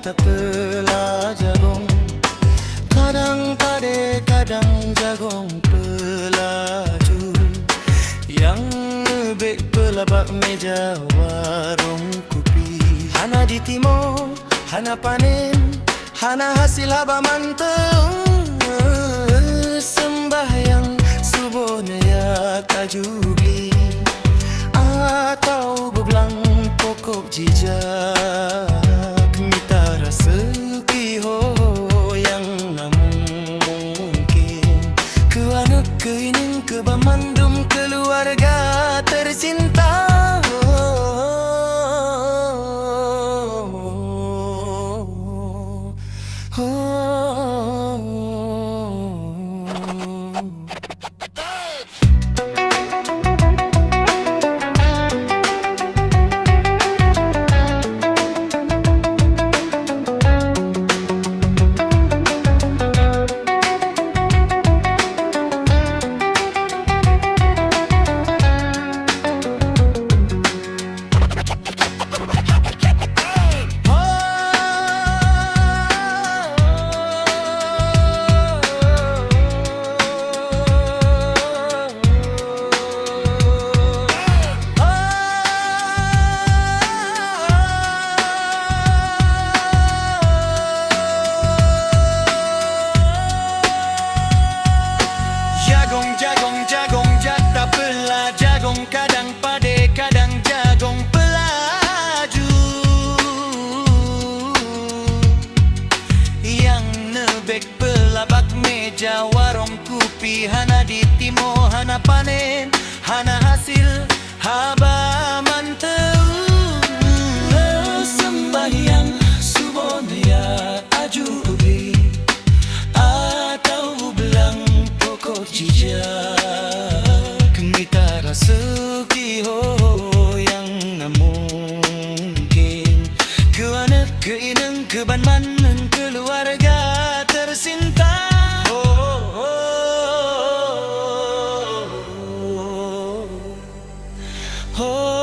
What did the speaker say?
Telah jagong, kadang pade, kadang jagong pelaju, yang lebih pelabak meja warung kopi. Hana di timur, hana panen, hana hasil haba manteng. Sembahyang subuhnya ya tajubli, atau bebelang pokok jijak. Keining kebamandum keluarga tercinta. Jagong jak tak pelah, jagong kadang pade, kadang jagong pelaju, yang nebek pelabak meja warung kopi. Hana di timur, hana panen, hana hasil haba manteu. Sembahyang subuhnya ajubi, atau belang pokok jijak. Sekiho yang mungkin, kewana keineng kebanmanan keluarga tercinta. Oh, oh, oh, oh.